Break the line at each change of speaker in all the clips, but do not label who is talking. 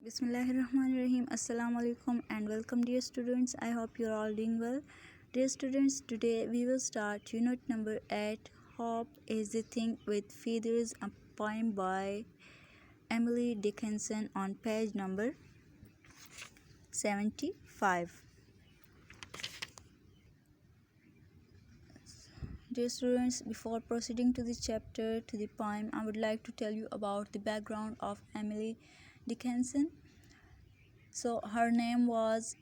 Bismillahirrahmanirrahim. Assalamu alaikum and welcome, dear students. I hope you're all doing well. Dear students, today we will start unit number 8. Hope is the Thing with Feathers, a poem by Emily Dickinson on page number 75. Dear students, before proceeding to the chapter, to the poem, I would like to tell you about the background of Emily Dickinson. So her name was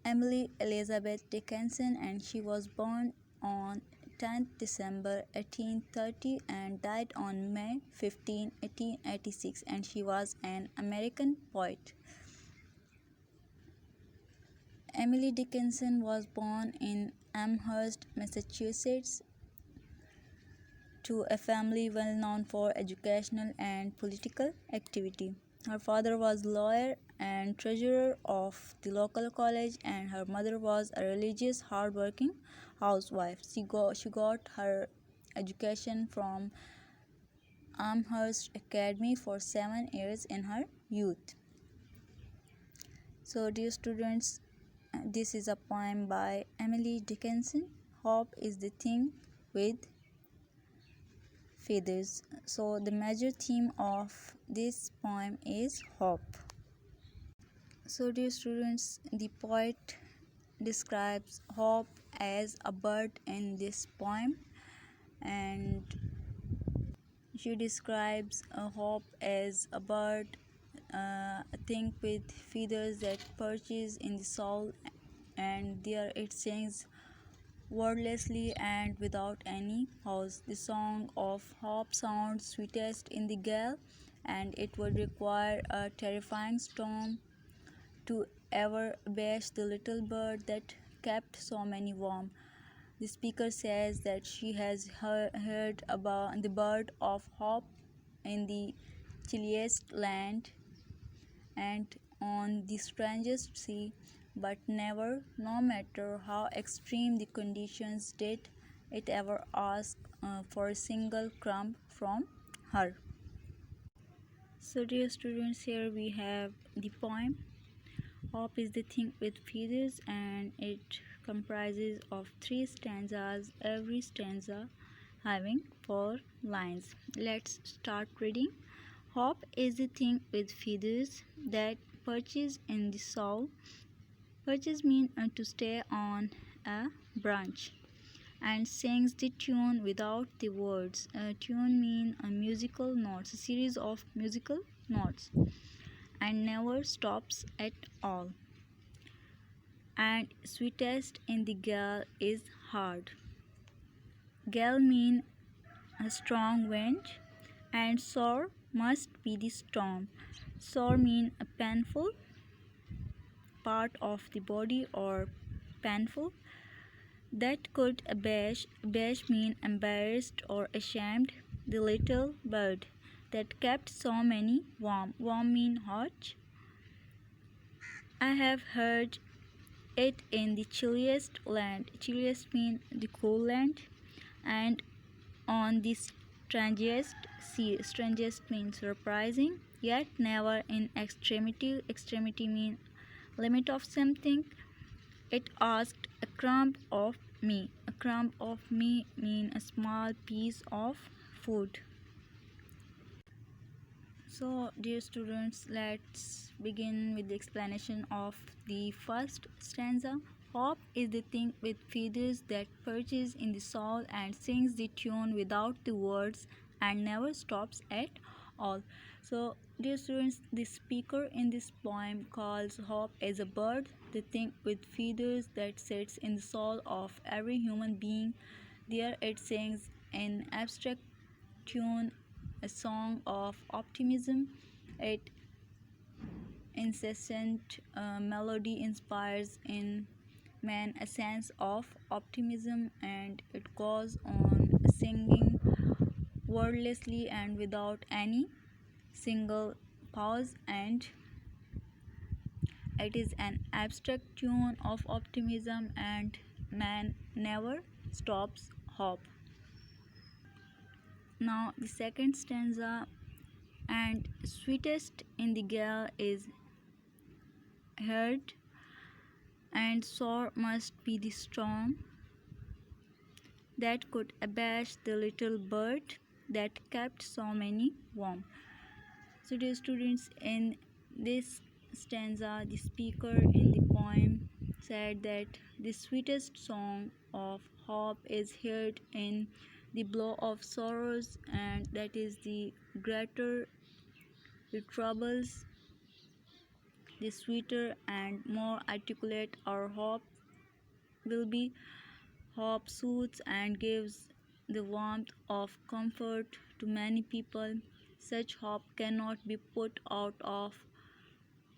Emily Elizabeth Dickinson, and she was born on 10th December 1830 and died on May 15, 1886, and she was an American poet. Emily Dickinson was born in Amherst, Massachusetts, to a family well known for educational and political activity. Her father was lawyer and treasurer of the local college, and her mother was a religious, hard-working housewife. She got her education from Amherst Academy for 7 years in her youth. So, dear students, this is a poem by Emily Dickinson. Hope is the Thing with Feathers. So the major theme of this poem is hope. So dear students, the poet describes hope as a bird in this poem, and she describes hope as a bird, a thing with feathers that perches in the soul, and there it sings wordlessly and without any pause. The song of hope sounds sweetest in the gale, and it would require a terrifying storm to ever abash the little bird that kept so many warm. The speaker says that she has heard about the bird of hope in the chilliest land and on the strangest sea, but never, no matter how extreme the conditions, did it ever ask for a single crumb from her. So dear students, here we have the poem. Hope is the Thing with Feathers, and it comprises of 3 stanzas, every stanza having 4 lines. Let's start reading. Hope is the thing with feathers that perches in the soul. Perches mean to stay on a branch, and sings the tune without the words. Tune mean a musical notes, a series of musical notes, and never stops at all. And sweetest in the gale is hard. Gale mean a strong wind, and sore must be the storm. Sore mean a painful part of the body or painful that could abash. Abash mean embarrassed or ashamed. The little bird that kept so many warm. Warm mean hot. I have heard it in the chilliest land. Chilliest mean the cool land, and on the strangest sea. Strangest means surprising, yet never in extremity. Extremity mean limit of something. It asked a crumb of me. A crumb of me mean a small piece of food. So dear students, let's begin with the explanation of the first stanza. Hope is the thing with feathers that perches in the soul and sings the tune without the words and never stops at all. So dear students, the speaker in this poem calls hope as a bird, the thing with feathers that sits in the soul of every human being. There it sings an abstract tune, a song of optimism. Its incessant melody inspires in man a sense of optimism, and it goes on singing wordlessly and without any single pause, and it is an abstract tune of optimism, and man never stops hope. Now the second stanza. And sweetest in the gale is heard, and sore must be the storm that could abash the little bird that kept so many warm. So, dear students, in this stanza, the speaker in the poem said that the sweetest song of hope is heard in the blow of sorrows, and that is the greater the troubles, the sweeter and more articulate our hope will be. Hope soothes and gives the warmth of comfort to many people. Such hope cannot be put out of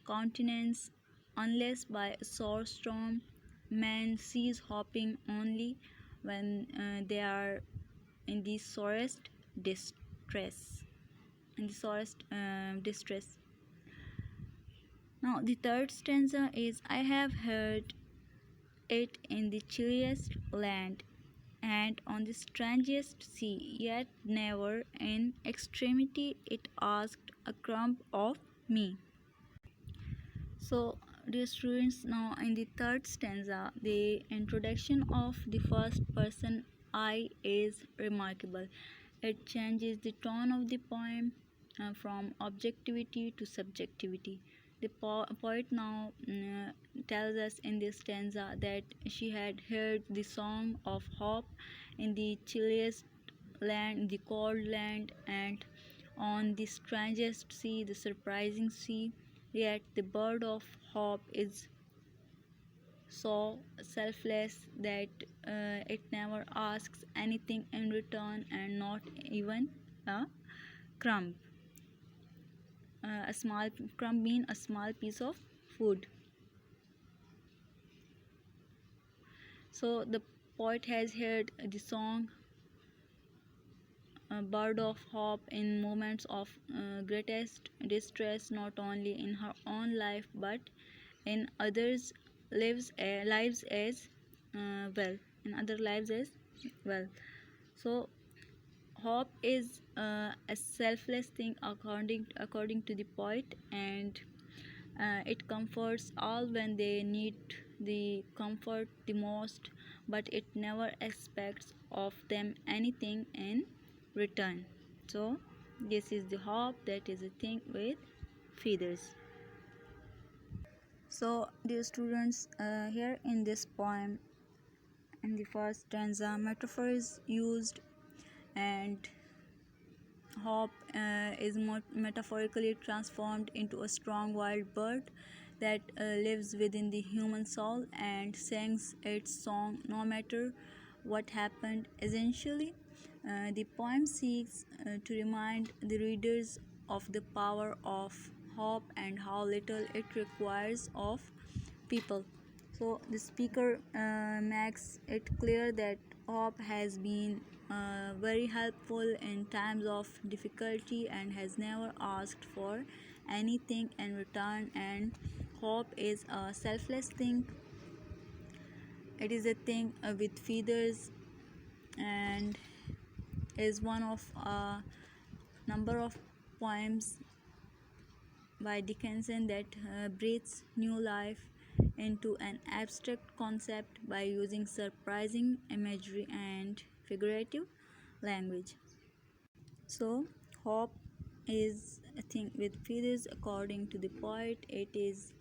countenance unless by a sore storm. Man sees hoping only when they are in the sorest distress. In the sorest distress. Now the third stanza is I have heard it in the chilliest land and on the strangest sea, yet never in extremity it asked a crumb of me. So, dear students, now in the third stanza, the introduction of the first person I is remarkable. It changes the tone of the poem from objectivity to subjectivity. The poet now tells us in this stanza that she had heard the song of hope in the chilliest land, the cold land, and on the strangest sea, the surprising sea. Yet the bird of hope is so selfless that it never asks anything in return, and not even a crumb. A small crumb means a small piece of food. So the poet has heard the song bird of hope in moments of greatest distress, not only in her own life but in others' lives as well. In other lives as well. So hope is a selfless thing according to the poet, and it comforts all when they need the comfort the most, but it never expects of them anything in return. So this is the hope that is a thing with feathers. So dear students, here in this poem, in the first stanza, metaphor is used, and hope is metaphorically transformed into a strong wild bird that lives within the human soul and sings its song no matter what happened. Essentially, the poem seeks to remind the readers of the power of hope and how little it requires of people. So the speaker makes it clear that hope has been very helpful in times of difficulty and has never asked for anything in return, and hope is a selfless thing. It is a thing with feathers, and is one of a number of poems by Dickinson that breathes new life into an abstract concept by using surprising imagery and figurative language. So, hope is a thing with feathers according to the poet. It is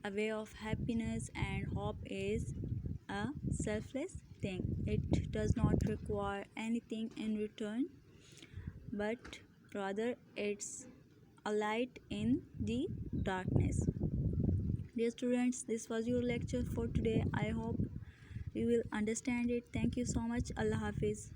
a way of happiness, and hope is a selfless thing. It does not require anything in return, but rather it's a light in the darkness. Dear students, this was your lecture for today. I hope you will understand it. Thank you so much. Allah Hafiz.